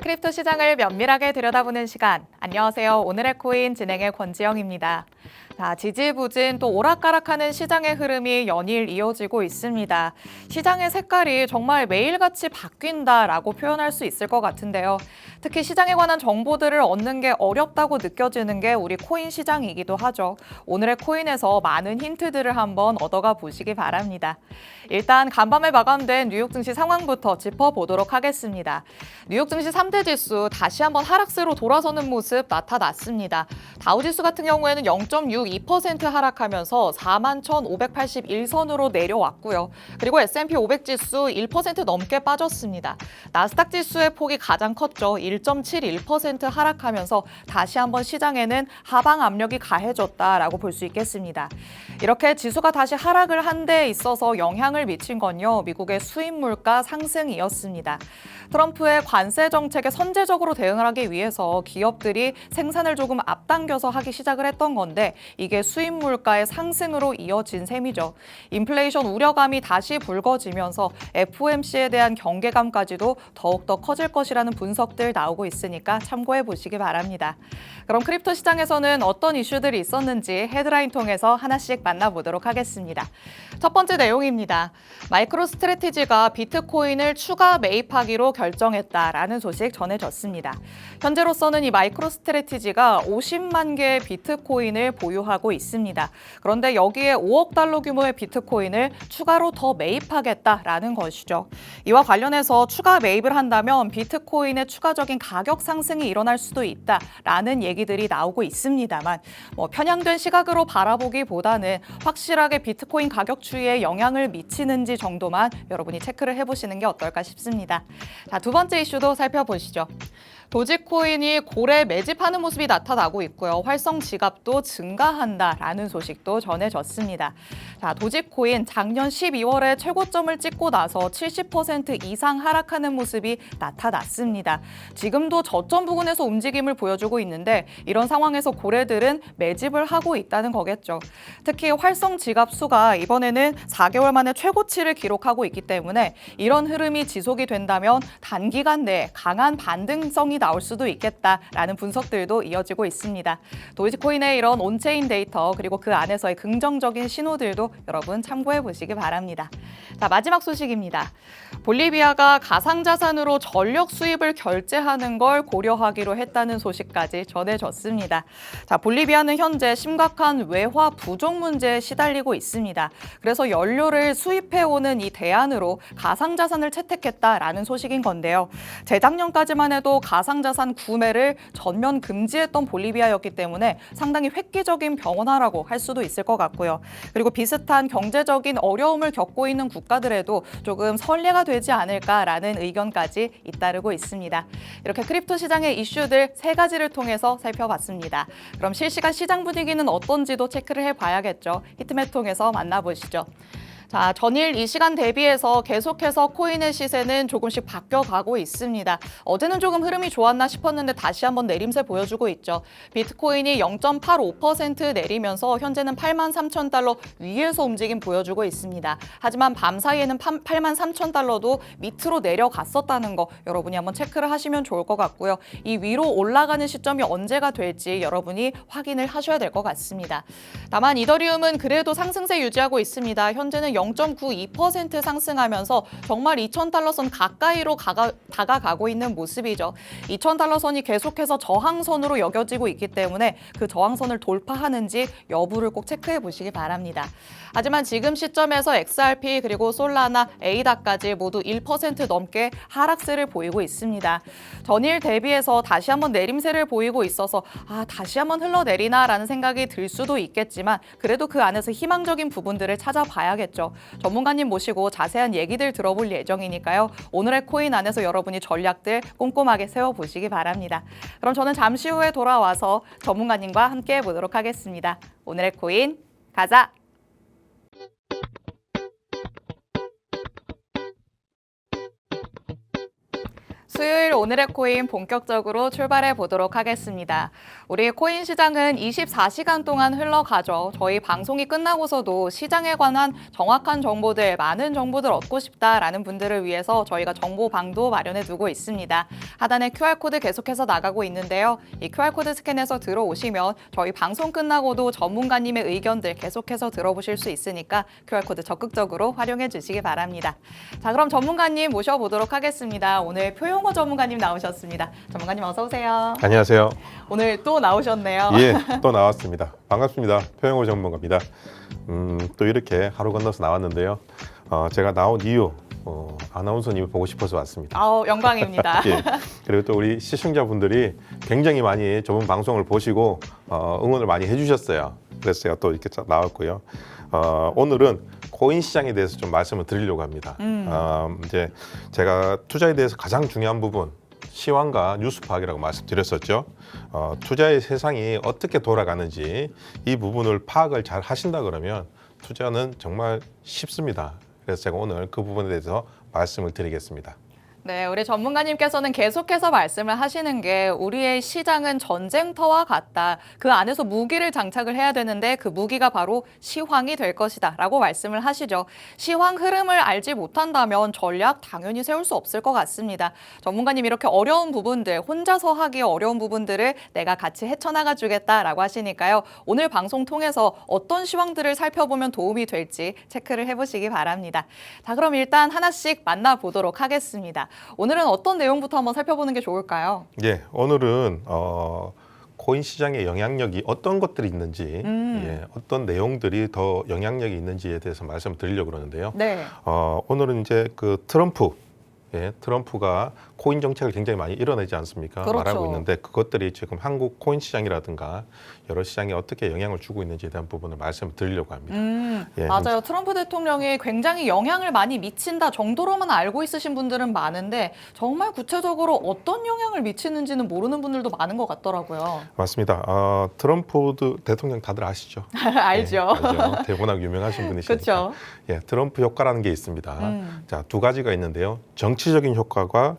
크립토 시장을 면밀하게 들여다보는 시간. 안녕하세요. 오늘의 코인 진행의 권지영입니다. 자, 지지부진 또 오락가락하는 시장의 흐름이 연일 이어지고 있습니다. 시장의 색깔이 정말 매일같이 바뀐다라고 표현할 수 있을 것 같은데요. 특히 시장에 관한 정보들을 얻는 게 어렵다고 느껴지는 게 우리 코인 시장이기도 하죠. 오늘의 코인에서 많은 힌트들을 한번 얻어가 보시기 바랍니다. 일단 간밤에 마감된 뉴욕 증시 상황부터 짚어보도록 하겠습니다. 뉴욕 증시 3대 지수 다시 한번 하락세로 돌아서는 모습 나타났습니다. 다우지수 같은 경우에는 0.62% 하락하면서 41,581선으로 내려왔고요. 그리고 S&P 500 지수 1% 넘게 빠졌습니다. 나스닥 지수의 폭이 가장 컸죠. 1.71% 하락하면서 다시 한번 시장에는 하방 압력이 가해졌다라고 볼 수 있겠습니다. 이렇게 지수가 다시 하락을 한 데 있어서 영향을 미친 건요. 미국의 수입 물가 상승이었습니다. 트럼프의 관세 정책에 선제적으로 대응을 하기 위해서 기업들이 생산을 조금 앞당겨서 하기 시작을 했던 건데 이게 수입 물가의 상승으로 이어진 셈이죠. 인플레이션 우려감이 다시 불거지면서 FOMC에 대한 경계감까지도 더욱더 커질 것이라는 분석들 나오고 있으니까 참고해 보시기 바랍니다. 그럼 크립토 시장에서는 어떤 이슈들이 있었는지 헤드라인 통해서 하나씩 만나보도록 하겠습니다. 첫 번째 내용입니다. 마이크로 스트래티지가 비트코인을 추가 매입하기로 결정했다라는 소식 전해졌습니다. 현재로서는 이 마이크로 스트래티지가 50만 개의 비트코인을 보유하고 있습니다. 그런데 여기에 5억 달러 규모의 비트코인을 추가로 더 매입하겠다라는 것이죠. 이와 관련해서 추가 매입을 한다면 비트코인의 추가적인 가격 상승이 일어날 수도 있다라는 얘기들이 나오고 있습니다만 편향된 시각으로 바라보기보다는 확실하게 비트코인 가격 추이에 영향을 미치는지 정도만 여러분이 체크를 해보시는 게 어떨까 싶습니다. 자, 두 번째 이슈도 살펴보시죠. 도지코인이 고래 매집하는 모습이 나타나고 있고요. 활성 지갑도 증가한다라는 소식도 전해졌습니다. 자, 도지코인 작년 12월에 최고점을 찍고 나서 70% 이상 하락하는 모습이 나타났습니다. 지금도 저점 부근에서 움직임을 보여주고 있는데 이런 상황에서 고래들은 매집을 하고 있다는 거겠죠. 특히 활성 지갑 수가 이번에는 4개월 만에 최고치를 기록하고 있기 때문에 이런 흐름이 지속이 된다면 단기간 내에 강한 반등성이 나올 수도 있겠다라는 분석들도 이어지고 있습니다. 도지코인의 이런 온체인 데이터 그리고 그 안에서의 긍정적인 신호들도 여러분 참고해 보시기 바랍니다. 자, 마지막 소식입니다. 볼리비아가 가상자산으로 전력 수입을 결제하는 걸 고려하기로 했다는 소식까지 전해졌습니다. 자, 볼리비아는 현재 심각한 외화 부족 문제에 시달리고 있습니다. 그래서 연료를 수입해오는 이 대안으로 가상자산을 채택했다라는 소식인 건데요. 재작년까지만 해도 가상자산 구매를 전면 금지했던 볼리비아였기 때문에 상당히 획기적인 변화라고 할 수도 있을 것 같고요. 그리고 비슷한 경제적인 어려움을 겪고 있는 국가들에도 조금 선례가 되지 않을까라는 의견까지 잇따르고 있습니다. 이렇게 크립토 시장의 이슈들 세 가지를 통해서 살펴봤습니다. 그럼 실시간 시장 분위기는 어떤지도 체크를 해봐야겠죠. 히트맵 통해서 만나보시죠. 자, 전일 이 시간 대비해서 계속해서 코인의 시세는 조금씩 바뀌어가고 있습니다. 어제는 조금 흐름이 좋았나 싶었는데 다시 한번 내림세 보여주고 있죠. 비트코인이 0.85% 내리면서 현재는 83,000달러 위에서 움직임 보여주고 있습니다. 하지만 밤 사이에는 83,000달러도 밑으로 내려갔었다는 거 여러분이 한번 체크를 하시면 좋을 것 같고요. 이 위로 올라가는 시점이 언제가 될지 여러분이 확인을 하셔야 될 것 같습니다. 다만 이더리움은 그래도 상승세 유지하고 있습니다. 현재는 0.92% 상승하면서 정말 2,000달러 선 가까이로 다가가고 있는 모습이죠. 2,000달러 선이 계속해서 저항선으로 여겨지고 있기 때문에 그 저항선을 돌파하는지 여부를 꼭 체크해 보시기 바랍니다. 하지만 지금 시점에서 XRP 그리고 솔라나, 에이다까지 모두 1% 넘게 하락세를 보이고 있습니다. 전일 대비해서 다시 한번 내림세를 보이고 있어서 다시 한번 흘러내리나라는 생각이 들 수도 있겠지만 그래도 그 안에서 희망적인 부분들을 찾아봐야겠죠. 전문가님 모시고 자세한 얘기들 들어볼 예정이니까요. 오늘의 코인 안에서 여러분이 전략들 꼼꼼하게 세워보시기 바랍니다. 그럼 저는 잠시 후에 돌아와서 전문가님과 함께 해보도록 하겠습니다. 오늘의 코인 가자! 수요일 오늘의 코인 본격적으로 출발해 보도록 하겠습니다. 우리 코인 시장은 24시간 동안 흘러가죠. 저희 방송이 끝나고서도 시장에 관한 정확한 정보들, 많은 정보들 얻고 싶다라는 분들을 위해서 저희가 정보방도 마련해 두고 있습니다. 하단에 QR코드 계속해서 나가고 있는데요. 이 QR코드 스캔해서 들어오시면 저희 방송 끝나고도 전문가님의 의견들 계속해서 들어보실 수 있으니까 QR코드 적극적으로 활용해 주시기 바랍니다. 자, 그럼 전문가님 모셔보도록 하겠습니다. 오늘 표용어 전문가님 나오셨습니다. 전문가님 어서 오세요. 안녕하세요. 오늘 또 나오셨네요. 예, 또 나왔습니다. 반갑습니다. 표영호 전문가입니다. 또 이렇게 하루 건너서 나왔는데요. 제가 나온 이유, 아나운서님을 보고 싶어서 왔습니다. 영광입니다. 예, 그리고 또 우리 시청자분들이 굉장히 많이 저번 방송을 보시고 응원을 많이 해주셨어요. 그래서 제가 또 이렇게 나왔고요. 오늘은 코인 시장에 대해서 좀 말씀을 드리려고 합니다. 이제 제가 투자에 대해서 가장 중요한 부분, 시황과 뉴스 파악이라고 말씀드렸었죠. 투자의 세상이 어떻게 돌아가는지 이 부분을 파악을 잘 하신다 그러면 투자는 정말 쉽습니다. 그래서 제가 오늘 그 부분에 대해서 말씀을 드리겠습니다. 네, 우리 전문가님께서는 계속해서 말씀을 하시는 게 우리의 시장은 전쟁터와 같다. 그 안에서 무기를 장착을 해야 되는데 그 무기가 바로 시황이 될 것이다 라고 말씀을 하시죠. 시황 흐름을 알지 못한다면 전략 당연히 세울 수 없을 것 같습니다. 전문가님 이렇게 어려운 부분들, 혼자서 하기 어려운 부분들을 내가 같이 헤쳐나가 주겠다라고 하시니까요. 오늘 방송 통해서 어떤 시황들을 살펴보면 도움이 될지 체크를 해보시기 바랍니다. 자, 그럼 일단 하나씩 만나보도록 하겠습니다. 오늘은 어떤 내용부터 한번 살펴보는 게 좋을까요? 예, 오늘은 코인 시장의 영향력이 어떤 것들이 있는지, 예, 어떤 내용들이 더 영향력이 있는지에 대해서 말씀을 드리려고 그러는데요. 네. 오늘은 이제 그 트럼프가 코인 정책을 굉장히 많이 이뤄내지 않습니까? 그렇죠. 말하고 있는데 그것들이 지금 한국 코인 시장이라든가 여러 시장에 어떻게 영향을 주고 있는지에 대한 부분을 말씀을 드리려고 합니다. 예, 맞아요. 트럼프 대통령이 굉장히 영향을 많이 미친다 정도로만 알고 있으신 분들은 많은데 정말 구체적으로 어떤 영향을 미치는지는 모르는 분들도 많은 것 같더라고요. 맞습니다. 트럼프 대통령 다들 아시죠? 알죠. 예, 알죠. 워낙 유명하신 분이시니까. 그렇죠. 예, 트럼프 효과라는 게 있습니다. 자, 두 가지가 있는데요. 정치적인 효과가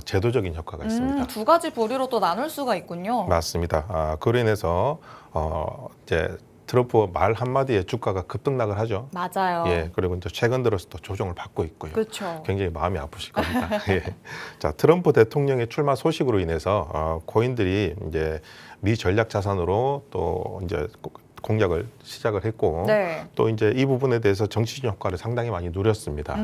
제도적인 효과가 있습니다. 두 가지 부류로 또 나눌 수가 있군요. 맞습니다. 그로 인해서 이제 트럼프 말 한마디에 주가가 급등락을 하죠. 맞아요. 예, 그리고 이제 최근 들어서 또 조정을 받고 있고요. 그렇죠. 굉장히 마음이 아프실 겁니다. 예. 자, 트럼프 대통령의 출마 소식으로 인해서 코인들이 이제 미 전략 자산으로 또 이제 공략을 시작을 했고, 네. 또 이제 이 부분에 대해서 정치적인 효과를 상당히 많이 누렸습니다.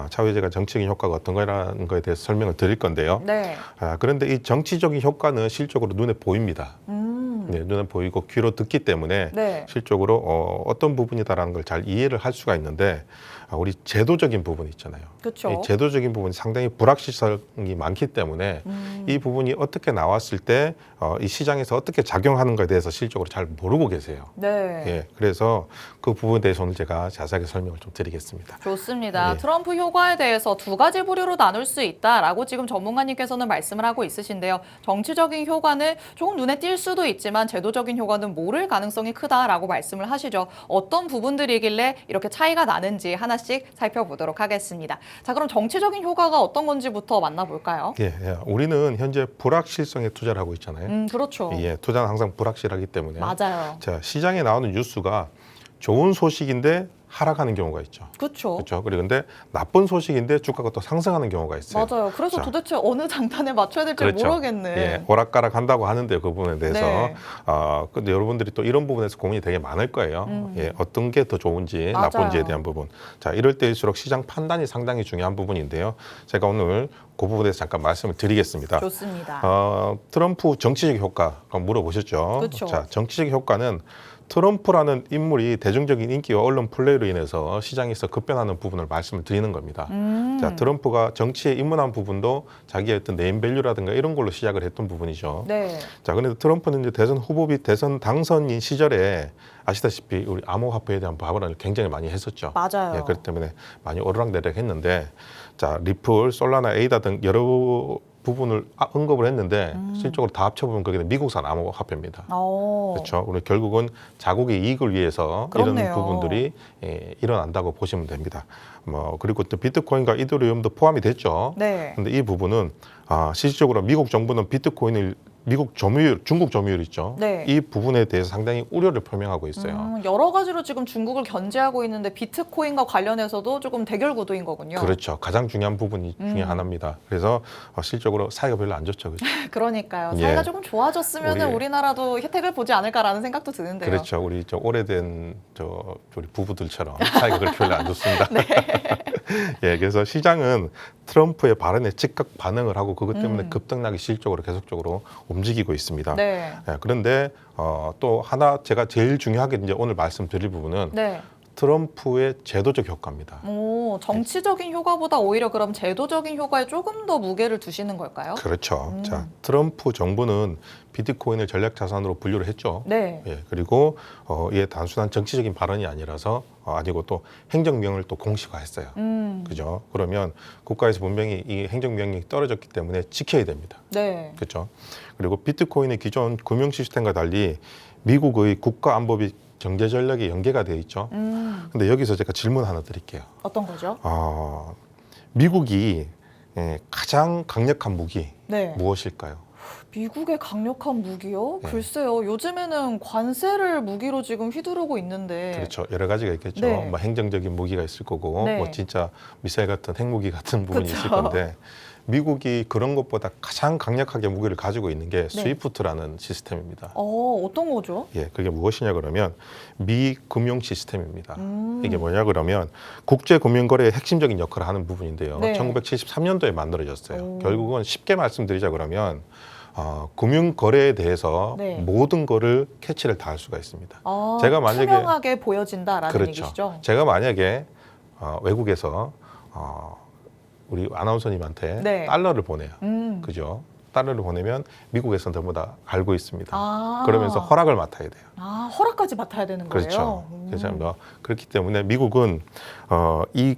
차후에 제가 정치적인 효과가 어떤 거라는 거에 대해서 설명을 드릴 건데요. 네. 그런데 이 정치적인 효과는 실적으로 눈에 보입니다. 네, 눈에 보이고 귀로 듣기 때문에 네. 실적으로 어떤 부분이다라는 걸 잘 이해를 할 수가 있는데, 우리 제도적인 부분 있잖아요. 그렇죠. 이 제도적인 부분이 상당히 불확실성이 많기 때문에 이 부분이 어떻게 나왔을 때 이 시장에서 어떻게 작용하는 것에 대해서 실적으로 잘 모르고 계세요. 네. 예, 그래서 그 부분에 대해서 오늘 제가 자세하게 설명을 좀 드리겠습니다. 좋습니다. 네. 트럼프 효과에 대해서 두 가지 부류로 나눌 수 있다라고 지금 전문가님께서는 말씀을 하고 있으신데요. 정치적인 효과는 조금 눈에 띌 수도 있지만 제도적인 효과는 모를 가능성이 크다라고 말씀을 하시죠. 어떤 부분들이길래 이렇게 차이가 나는지 하나씩 살펴보도록 하겠습니다. 자, 그럼 정치적인 효과가 어떤 건지부터 만나볼까요? 예, 우리는 현재 불확실성에 투자를 하고 있잖아요. 그렇죠. 예, 투자는 항상 불확실하기 때문에. 맞아요. 자, 시장에 나오는 뉴스가 좋은 소식인데 하락하는 경우가 있죠. 그렇죠. 그렇죠. 그런데 나쁜 소식인데 주가가 또 상승하는 경우가 있어요. 맞아요. 그래서 자, 도대체 어느 장단에 맞춰야 될지 그렇죠. 모르겠네. 예, 오락가락 한다고 하는데 그 부분에 대해서 네. 근데 여러분들이 또 이런 부분에서 고민이 되게 많을 거예요. 예, 어떤 게 더 좋은지 맞아요. 나쁜지에 대한 부분. 자, 이럴 때일수록 시장 판단이 상당히 중요한 부분인데요. 제가 오늘 그 부분에 대해서 잠깐 말씀을 드리겠습니다. 좋습니다. 트럼프 정치적 효과 물어보셨죠. 그렇죠. 자, 정치적 효과는 트럼프라는 인물이 대중적인 인기와 언론 플레이로 인해서 시장에서 급변하는 부분을 말씀을 드리는 겁니다. 자, 트럼프가 정치에 입문한 부분도 자기의 어떤 네임밸류라든가 이런 걸로 시작을 했던 부분이죠. 네. 자, 그런데 트럼프는 이제 대선 후보비 대선 당선인 시절에 아시다시피 우리 암호화폐에 대한 발언을 굉장히 많이 했었죠. 맞아요. 예, 그렇기 때문에 많이 오르락내리락 했는데, 자, 리플, 솔라나, 에이다 등 여러 부분을 언급을 했는데 실적으로 다 합쳐보면 그게 미국산 암호화폐입니다. 그렇죠. 우리 결국은 자국의 이익을 위해서 그렇네요. 이런 부분들이 일어난다고 보시면 됩니다. 그리고 또 비트코인과 이더리움도 포함이 됐죠. 네. 근데 이 부분은 실질적으로 미국 정부는 비트코인을 미국 점유율, 중국 점유율 있죠. 네. 이 부분에 대해서 상당히 우려를 표명하고 있어요. 여러 가지로 지금 중국을 견제하고 있는데 비트코인과 관련해서도 조금 대결 구도인 거군요. 그렇죠. 가장 중요한 부분이 중에 하나입니다. 그래서 실적으로 사이가 별로 안 좋죠. 그렇죠? 그러니까요. 예. 사이가 조금 좋아졌으면 우리나라도 혜택을 보지 않을까라는 생각도 드는데요. 그렇죠. 우리 오래된 우리 부부들처럼 사이가 그렇게 별로 안 좋습니다. 네. 예, 그래서 시장은 트럼프의 발언에 즉각 반응을 하고 그것 때문에 급등락이 실적으로 계속적으로 움직이고 있습니다. 네. 예, 그런데 또 하나 제가 제일 중요하게 이제 오늘 말씀드릴 부분은 네. 트럼프의 제도적 효과입니다. 정치적인 효과보다 오히려 그럼 제도적인 효과에 조금 더 무게를 두시는 걸까요? 그렇죠. 자, 트럼프 정부는 비트코인을 전략 자산으로 분류를 했죠. 네. 예, 그리고 이게 단순한 정치적인 발언이 아니라서 아니고 또 행정명을 또 공식화했어요. 그죠? 그러면 국가에서 분명히 이 행정명령이 떨어졌기 때문에 지켜야 됩니다. 네. 그렇죠? 그리고 비트코인의 기존 금융 시스템과 달리 미국의 국가 안보비 경제 전략이 연계가 되어 있죠. 근데 여기서 제가 질문 하나 드릴게요. 어떤 거죠? 미국이 가장 강력한 무기 네. 무엇일까요? 미국의 강력한 무기요? 네. 글쎄요. 요즘에는 관세를 무기로 지금 휘두르고 있는데. 그렇죠. 여러 가지가 있겠죠. 네. 뭐 행정적인 무기가 있을 거고, 네. 뭐 진짜 미사일 같은 핵무기 같은 부분이 그쵸. 있을 건데, 미국이 그런 것보다 가장 강력하게 무기를 가지고 있는 게 스위프트라는 시스템입니다. 어떤 거죠? 예, 그게 무엇이냐 그러면 미 금융 시스템입니다. 이게 뭐냐 그러면 국제 금융 거래의 핵심적인 역할을 하는 부분인데요. 네. 1973년도에 만들어졌어요. 결국은 쉽게 말씀드리자 그러면 금융 거래에 대해서 네. 모든 거를 캐치를 다 할 수가 있습니다. 제가 만약에 투명하게 보여진다라는 그렇죠. 얘기시죠? 제가 만약에 외국에서 우리 아나운서님한테 네. 달러를 보내요. 그죠? 달러를 보내면 미국에서는 전부 다 알고 있습니다. 그러면서 허락을 맡아야 돼요. 허락까지 맡아야 되는 그렇죠. 거예요? 그래서 그렇기 때문에 미국은 이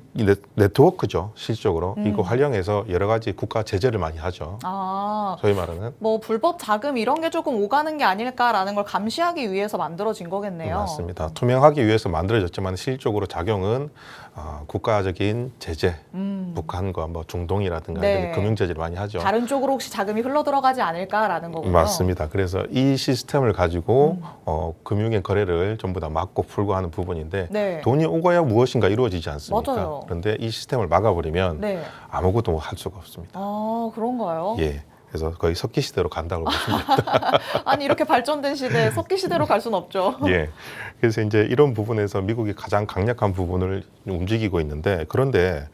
네트워크죠. 실질적으로 이거 활용해서 여러 가지 국가 제재를 많이 하죠. 소위 말하는 뭐 불법 자금 이런 게 조금 오가는 게 아닐까라는 걸 감시하기 위해서 만들어진 거겠네요. 맞습니다. 투명하기 위해서 만들어졌지만 실질적으로 작용은 국가적인 제재, 북한과 뭐 중동이라든가 네. 이런 금융 제재를 많이 하죠. 다른 쪽으로 혹시 자금이 흘러 들어가지 않을까라는 거군요. 맞습니다. 그래서 이 시스템을 가지고 금융의 거래를 전부 다 막고 풀고 하는 부분인데 네. 돈이 오가야 무엇인가 이루어지지 않습니까? 맞아요. 그런데 이 시스템을 막아버리면 네. 아무것도 할 수가 없습니다. 그런가요? 예. 그래서 거의 석기 시대로 간다고 보시면 됩니다. 아니 이렇게 발전된 시대에 석기 시대로 갈 수는 없죠. 예. 그래서 이제 이런 부분에서 미국이 가장 강력한 부분을 움직이고 있는데 그런데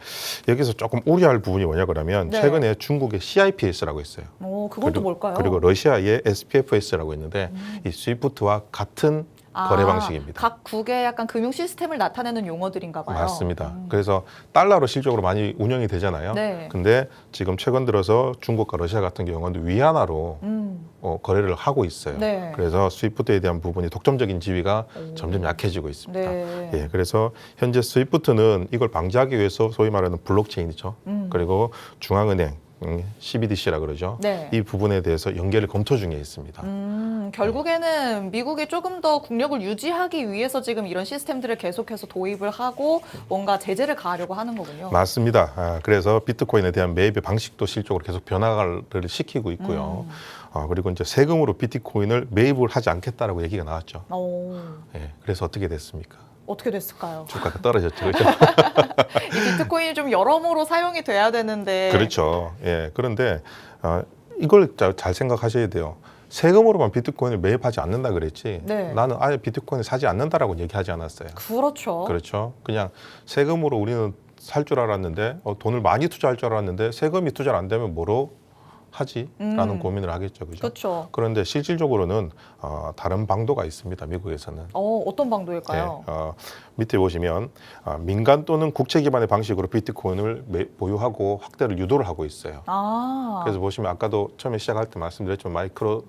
여기서 조금 우려할 부분이 뭐냐 그러면 네. 최근에 중국의 CIPS라고 있어요. 그것도 뭘까요? 그리고 러시아의 SPFS라고 있는데 이 스위프트와 같은 거래 방식입니다. 각 국의 약간 금융 시스템을 나타내는 용어들인가 봐요. 맞습니다. 그래서 달러로 실적으로 많이 운영이 되잖아요. 네. 근데 지금 최근 들어서 중국과 러시아 같은 경우는 위안화로 거래를 하고 있어요. 네. 그래서 스위프트에 대한 부분이 독점적인 지위가 점점 약해지고 있습니다. 네. 예, 그래서 현재 스위프트는 이걸 방지하기 위해서 소위 말하는 블록체인이죠. 그리고 중앙은행 CBDC라 그러죠. 네. 이 부분에 대해서 연계를 검토 중에 있습니다. 결국에는 미국이 조금 더 국력을 유지하기 위해서 지금 이런 시스템들을 계속해서 도입을 하고 뭔가 제재를 가하려고 하는 거군요. 맞습니다. 그래서 비트코인에 대한 매입의 방식도 실적으로 계속 변화를 시키고 있고요. 그리고 이제 세금으로 비트코인을 매입을 하지 않겠다라고 얘기가 나왔죠. 예, 그래서 어떻게 됐습니까? 어떻게 됐을까요? 주가가 떨어졌죠, 그렇죠? 이 비트코인이 좀 여러모로 사용이 돼야 되는데. 그렇죠. 예, 그런데 이걸 잘 생각하셔야 돼요. 세금으로만 비트코인을 매입하지 않는다 그랬지. 네. 나는 아예 비트코인을 사지 않는다라고 얘기하지 않았어요. 그렇죠. 그렇죠. 그냥 세금으로 우리는 살 줄 알았는데 돈을 많이 투자할 줄 알았는데 세금이 투자를 안 되면 뭐로 하지라는 고민을 하겠죠, 그죠? 그렇죠. 그런데 실질적으로는 다른 방도가 있습니다, 미국에서는. 어떤 방도일까요? 밑에 보시면 민간 또는 국채 기반의 방식으로 비트코인을 보유하고 확대를 유도를 하고 있어요. 그래서 보시면 아까도 처음에 시작할 때 말씀드렸지만 마이크로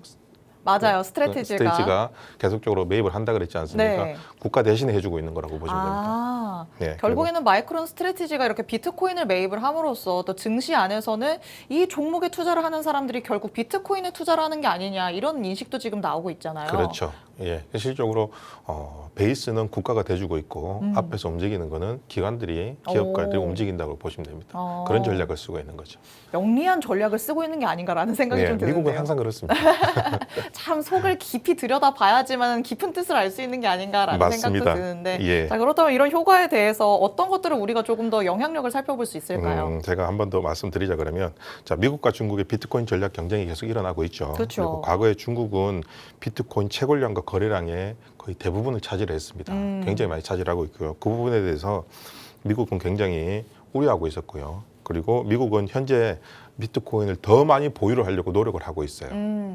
맞아요. 스트래티지가. 계속적으로 매입을 한다 그랬지 않습니까? 네. 국가 대신에 해주고 있는 거라고 보시면 됩니다. 아, 네, 결국에는 마이크론 스트래티지가 이렇게 비트코인을 매입을 함으로써 또 증시 안에서는 이 종목에 투자를 하는 사람들이 결국 비트코인에 투자를 하는 게 아니냐 이런 인식도 지금 나오고 있잖아요. 그렇죠. 예, 실질적으로 베이스는 국가가 대주고 있고 앞에서 움직이는 거는 기관들이 기업가들이 오. 움직인다고 보시면 됩니다. 어. 그런 전략을 쓰고 있는 거죠. 영리한 전략을 쓰고 있는 게 아닌가라는 생각이 예, 좀 드는데요. 미국은 항상 그렇습니다. 참 속을 깊이 들여다 봐야지만 깊은 뜻을 알 수 있는 게 아닌가라는 맞습니다. 생각도 드는데 예. 자, 그렇다면 이런 효과에 대해서 어떤 것들을 우리가 조금 더 영향력을 살펴볼 수 있을까요? 제가 한 번 더 말씀드리자 그러면 자 미국과 중국의 비트코인 전략 경쟁이 계속 일어나고 있죠. 그렇죠. 그리고 과거에 중국은 비트코인 채굴량과 거래량의 거의 대부분을 차지했습니다. 굉장히 많이 차지하고 있고요. 그 부분에 대해서 미국은 굉장히 우려하고 있었고요. 그리고 미국은 현재 비트코인을 더 많이 보유를 하려고 노력을 하고 있어요.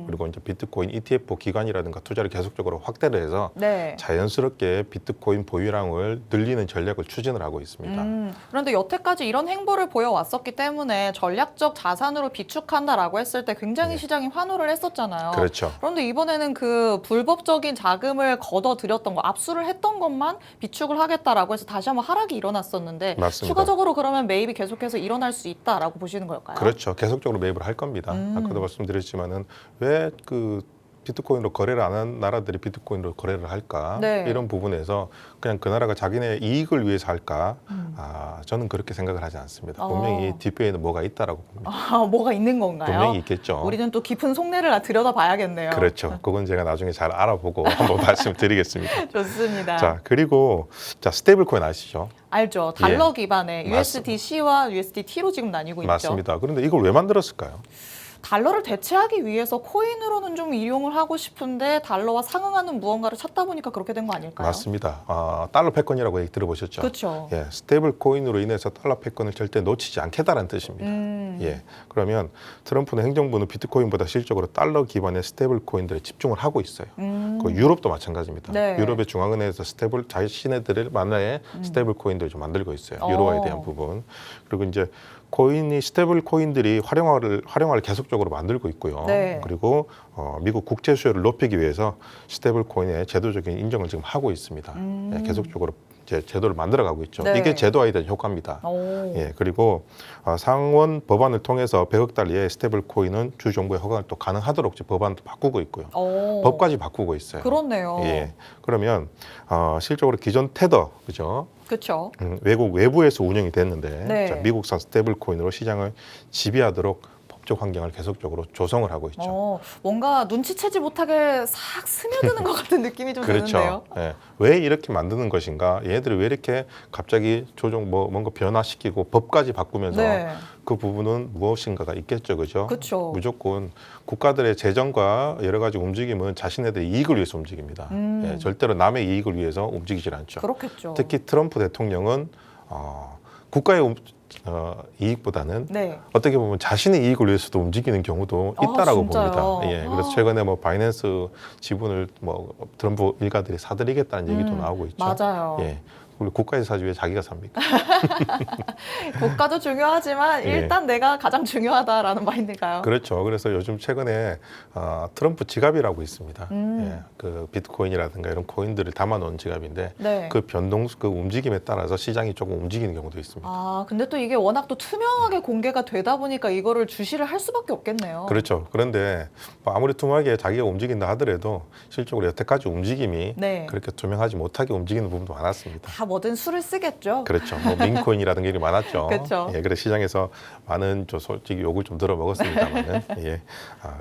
그리고 이제 비트코인 ETF 기관이라든가 투자를 계속적으로 확대를 해서 네. 자연스럽게 비트코인 보유량을 늘리는 전략을 추진을 하고 있습니다. 그런데 여태까지 이런 행보를 보여왔었기 때문에 전략적 자산으로 비축한다라고 했을 때 굉장히 네. 시장이 환호를 했었잖아요. 그렇죠. 그런데 이번에는 그 불법적인 자금을 걷어들였던 거, 압수를 했던 것만 비축을 하겠다라고 해서 다시 한번 하락이 일어났었는데 맞습니다. 추가적으로 그러면 매입이 계속해서 일어날 수 있다라고 보시는 걸까요? 그렇죠. 계속적으로 매입을 할 겁니다. 아까도 말씀드렸지만은 왜 그 비트코인으로 거래를 안 한 나라들이 비트코인으로 거래를 할까? 네. 이런 부분에서 그냥 그 나라가 자기네 이익을 위해서 할까? 저는 그렇게 생각을 하지 않습니다. 분명히 뒷배에는 뭐가 있다라고 봅니다. 아, 뭐가 있는 건가요? 분명히 있겠죠. 우리는 또 깊은 속내를 들여다봐야겠네요. 그렇죠. 그건 제가 나중에 잘 알아보고 한번 말씀드리겠습니다. 좋습니다. 자, 그리고 자 스테이블 코인 아시죠? 알죠. 달러 예. 기반의 USDC와 USDT로 지금 나뉘고 있죠. 맞습니다. 그런데 이걸 왜 만들었을까요? 달러를 대체하기 위해서 코인으로는 좀 이용을 하고 싶은데 달러와 상응하는 무언가를 찾다 보니까 그렇게 된 거 아닐까요? 맞습니다. 달러 패권이라고 얘기 들어보셨죠? 그렇죠. 예, 스테이블 코인으로 인해서 달러 패권을 절대 놓치지 않겠다라는 뜻입니다. 예, 그러면 트럼프는 행정부는 비트코인보다 실질적으로 달러 기반의 스테이블 코인들에 집중을 하고 있어요. 그 유럽도 마찬가지입니다. 네. 유럽의 중앙은행에서 스테이블 자신네들을 만나에 스테이블 코인들을 좀 만들고 있어요. 유로화에 대한 부분. 그리고 이제 코인이 스테이블 코인들이 활용화를 계속적으로 만들고 있고요. 네. 그리고 미국 국제 수요를 높이기 위해서 스테이블 코인의 제도적인 인정을 지금 하고 있습니다. 예, 계속적으로 이제 제도를 만들어가고 있죠. 네. 이게 제도화에 대한 효과입니다. 오. 예, 그리고 상원 법안을 통해서 100억 달러의 스테이블 코인은 주 정부의 허가를 또 가능하도록 지금 법안도 바꾸고 있고요. 오. 법까지 바꾸고 있어요. 그렇네요. 예, 그러면 실적으로 기존 테더, 그죠? 그렇죠. 외국 외부에서 운영이 됐는데 네. 자, 미국산 스테이블 코인으로 시장을 지배하도록 법적 환경을 계속적으로 조성을 하고 있죠. 뭔가 눈치채지 못하게 싹 스며드는 것 같은 느낌이 좀 드는데요. 그렇죠. 예. 왜 이렇게 만드는 것인가? 얘네들이 왜 이렇게 갑자기 뭔가 변화시키고 법까지 바꾸면서 네. 그 부분은 무엇인가가 있겠죠, 그죠? 그렇죠. 무조건 국가들의 재정과 여러 가지 움직임은 자신네들의 이익을 위해서 움직입니다. 예, 절대로 남의 이익을 위해서 움직이질 않죠. 그렇겠죠. 특히 트럼프 대통령은 국가의 이익보다는 네. 어떻게 보면 자신의 이익을 위해서도 움직이는 경우도 있다라고 진짜요? 봅니다. 예, 그래서 최근에 뭐 바이낸스 지분을 뭐 트럼프 일가들이 사들이겠다는 얘기도 나오고 있죠. 맞아요. 예, 그리고 국가에서 사지 왜 자기가 삽니까? 국가도 중요하지만 예. 일단 내가 가장 중요하다라는 마인드인가요? 그렇죠. 그래서 요즘 최근에 트럼프 지갑이라고 있습니다. 예, 그 비트코인이라든가 이런 코인들을 담아놓은 지갑인데 네. 그 그 움직임에 따라서 시장이 조금 움직이는 경우도 있습니다. 아, 근데 또 이게 워낙 또 투명하게 공개가 되다 보니까 이거를 주시를 할 수밖에 없겠네요. 그렇죠. 그런데 뭐 아무리 투명하게 자기가 움직인다 하더라도 실적으로 여태까지 움직임이 네. 그렇게 투명하지 못하게 움직이는 부분도 많았습니다. 다 뭐든 수를 쓰겠죠. 그렇죠. 뭐 민코인이라든가 이런 게 많았죠. 그렇죠. 예, 그래서 시장에서 많은 솔직히 욕을 좀 들어 먹었습니다만은 예,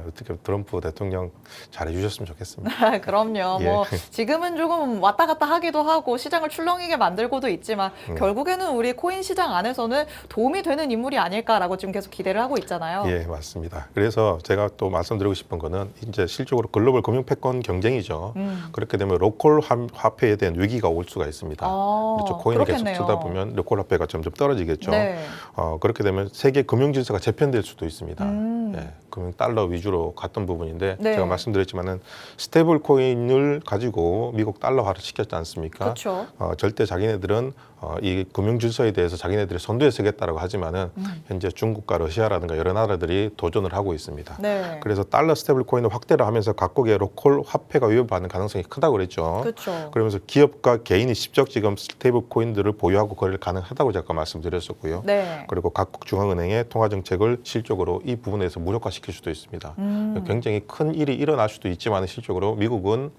어떻게 트럼프 대통령 잘해주셨으면 좋겠습니다. 그럼요. 예. 뭐 지금은 조금 왔다 갔다 하기도 하고 시장을 출렁이게 만들고도 있지만 결국에는 우리 코인 시장 안에서는 도움이 되는 인물이 아닐까라고 지금 계속 기대를 하고 있잖아요. 예, 맞습니다. 그래서 제가 또 말씀드리고 싶은 거는 이제 실적으로 글로벌 금융 패권 경쟁이죠. 그렇게 되면 로컬 화폐에 대한 위기가 올 수가 있습니다. 그렇죠. 코인을 그렇겠네요. 계속 쓰다 보면 로컬 화폐가 점점 떨어지겠죠. 네. 그렇게 되면 세계 금융 질서가 재편될 수도 있습니다. 예, 금융 달러 위주로 갔던 부분인데 네. 제가 말씀드렸지만은 스테이블 코인을 가지고 미국 달러화를 시켰지 않습니까? 그렇죠. 절대 자기네들은 이 금융 질서에 대해서 자기네들이 선두에 서겠다라고 하지만은 현재 중국과 러시아라든가 여러 나라들이 도전을 하고 있습니다. 네. 그래서 달러 스테이블 코인을 확대를 하면서 각국의 로컬 화폐가 위협받는 가능성이 크다고 그랬죠. 그렇죠. 그러면서 기업과 개인이 직접 지금 스테이블 코인들을 보유하고 거래를 가능하다고 제가 말씀드렸었고요. 네. 그리고 각국 중앙은행의 통화 정책을 실적으로 이 부분에서 무력화시킬 수도 있습니다. 굉장히 큰 일이 일어날 수도 있지만 실적으로 미국은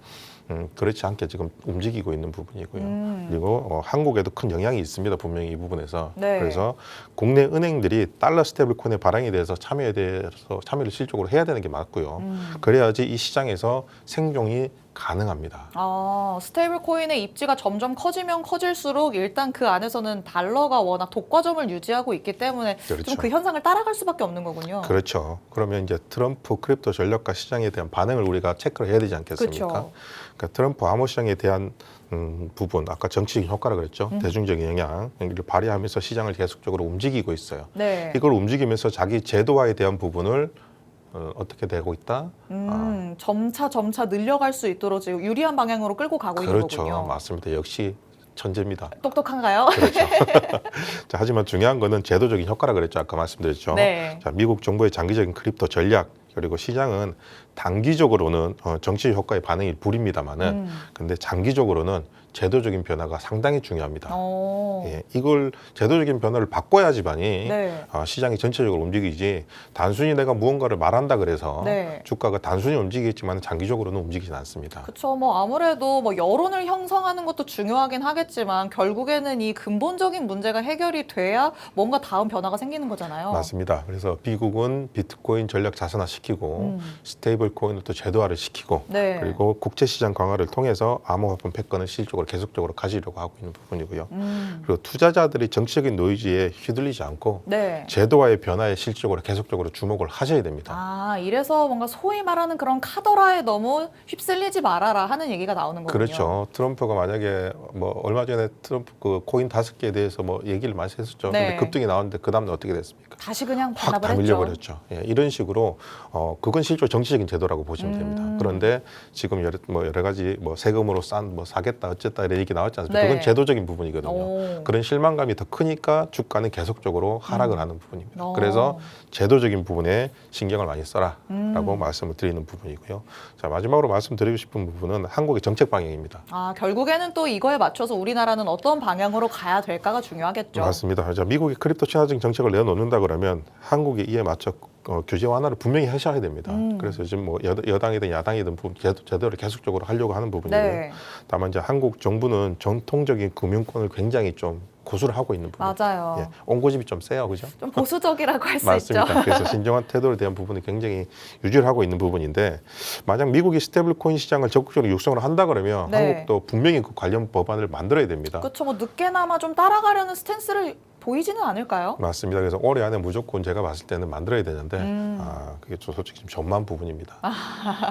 그렇지 않게 지금 움직이고 있는 부분이고요. 그리고 한국에도 큰 영향이 있습니다. 분명히 이 부분에서. 네. 그래서 국내 은행들이 달러 스테이블 코인의 발행에 대해서 참여를 실적으로 해야 되는 게 맞고요. 그래야지 이 시장에서 생존이 가능합니다. 스테이블 코인의 입지가 점점 커지면 커질수록 일단 그 안에서는 달러가 워낙 독과점을 유지하고 있기 때문에 그렇죠. 좀 그 현상을 따라갈 수밖에 없는 거군요. 그렇죠. 그러면 이제 트럼프 크립토 전략가 시장에 대한 반응을 우리가 체크를 해야 되지 않겠습니까? 그렇죠. 그러니까 트럼프 암호 시장에 대한 부분, 아까 정치적인 효과라 그랬죠. 대중적인 영향을 발휘하면서 시장을 계속적으로 움직이고 있어요. 네. 이걸 움직이면서 자기 제도화에 대한 부분을 어떻게 되고 있다? 점차 늘려갈 수 있도록 지금 유리한 방향으로 끌고 가고 있는 그렇죠. 거군요. 맞습니다. 역시 천재입니다. 똑똑한가요? 그렇죠. 자, 하지만 중요한 거는 제도적인 효과라 그랬죠. 아까 말씀드렸죠. 네. 자, 미국 정부의 장기적인 크립토 전략 그리고 시장은 단기적으로는 정치 효과의 반응이 불입니다만은 근데 장기적으로는 제도적인 변화가 상당히 중요합니다. 예, 이걸 제도적인 변화를 바꿔야지만이 네. 시장이 전체적으로 움직이지 단순히 내가 무언가를 말한다 그래서 네. 주가가 단순히 움직이겠지만 장기적으로는 움직이진 않습니다. 그렇죠. 뭐 아무래도 뭐 여론을 형성하는 것도 중요하긴 하겠지만 결국에는 이 근본적인 문제가 해결이 돼야 뭔가 다음 변화가 생기는 거잖아요. 맞습니다. 그래서 미국은 비트코인 전략 자산화 시키고 스테이블 코인을 또 제도화를 시키고 네. 그리고 국제 시장 강화를 통해서 암호화폐 패권을 실적으로 계속적으로 가지려고 하고 있는 부분이고요. 그리고 투자자들이 정치적인 노이즈에 휘둘리지 않고 네. 제도화의 변화에 실질적으로 계속적으로 주목을 하셔야 됩니다. 이래서 뭔가 소위 말하는 그런 카더라에 너무 휩쓸리지 말아라 하는 얘기가 나오는 거군요. 그렇죠. 트럼프가 만약에 뭐 얼마 전에 트럼프 그 코인 5개에 대해서 뭐 얘기를 많이 했었죠. 네. 근데 급등이 나왔는데 그 다음에 어떻게 됐습니까? 다시 그냥 확 반납을 다 했죠. 밀려버렸죠. 예, 이런 식으로 그건 실제 정치적인 제도라고 보시면 됩니다. 그런데 지금 여러 가지 뭐 세금으로 뭐 사겠다 어쨌다 이런 얘기 나왔지 않습니까? 네. 그건 제도적인 부분이거든요. 오. 그런 실망감이 더 크니까 주가는 계속적으로 하락을 하는 부분입니다. 오. 그래서 제도적인 부분에 신경을 많이 써라라고 말씀을 드리는 부분이고요. 자, 마지막으로 말씀드리고 싶은 부분은 한국의 정책 방향입니다. 결국에는 또 이거에 맞춰서 우리나라는 어떤 방향으로 가야 될까가 중요하겠죠. 맞습니다. 자, 미국이 크립토 친화적인 정책을 내놓는다 그러면 한국이 이에 맞춰 규제 완화를 분명히 하셔야 됩니다. 그래서 지금 뭐 여당이든 야당이든 제도를 계속적으로 하려고 하는 부분이고요. 네. 다만 이제 한국 정부는 전통적인 금융권을 굉장히 좀 고수를 하고 있는 부분. 맞아요. 예, 온고집이 좀 세요, 그죠? 좀 보수적이라고 할 수 있죠. 맞습니다. 그래서 신중한 태도에 대한 부분이 굉장히 유지를 하고 있는 부분인데 만약 미국이 스테이블 코인 시장을 적극적으로 육성을 한다 그러면 네. 한국도 분명히 그 관련 법안을 만들어야 됩니다. 그렇죠. 뭐 늦게나마 좀 따라가려는 스탠스를 보이지는 않을까요? 맞습니다. 그래서 올해 안에 무조건 제가 봤을 때는 만들어야 되는데 그게 좀 솔직히 좀 전만 부분입니다.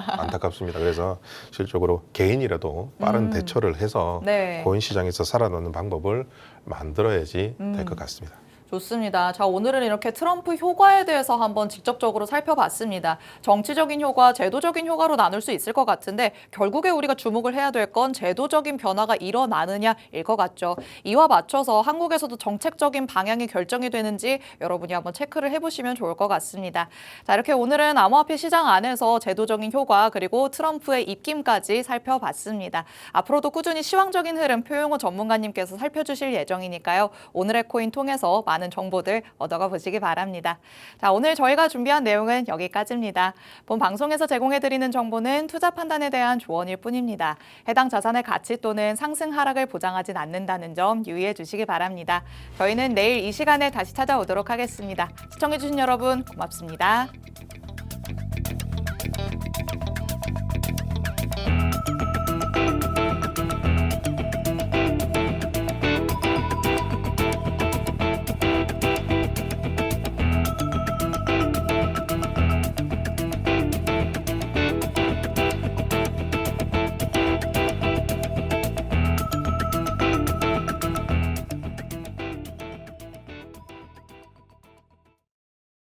안타깝습니다. 그래서 실적으로 개인이라도 빠른 대처를 해서 네. 코인 시장에서 살아남는 방법을 만들어야지 될 것 같습니다. 좋습니다. 자, 오늘은 이렇게 트럼프 효과에 대해서 한번 직접적으로 살펴봤습니다. 정치적인 효과, 제도적인 효과로 나눌 수 있을 것 같은데 결국에 우리가 주목을 해야 될 건 제도적인 변화가 일어나느냐일 것 같죠. 이와 맞춰서 한국에서도 정책적인 방향이 결정이 되는지 여러분이 한번 체크를 해보시면 좋을 것 같습니다. 자, 이렇게 오늘은 암호화폐 시장 안에서 제도적인 효과 그리고 트럼프의 입김까지 살펴봤습니다. 앞으로도 꾸준히 시황적인 흐름 표용호 전문가님께서 살펴주실 예정이니까요. 오늘의 코인 통해서 많은 정보들 얻어가 보시기 바랍니다. 자, 오늘 저희가 준비한 내용은 여기까지입니다. 본 방송에서 제공해드리는 정보는 투자 판단에 대한 조언일 뿐입니다. 해당 자산의 가치 또는 상승 하락을 보장하진 않는다는 점 유의해 주시기 바랍니다. 저희는 내일 이 시간에 다시 찾아오도록 하겠습니다. 시청해주신 여러분 고맙습니다.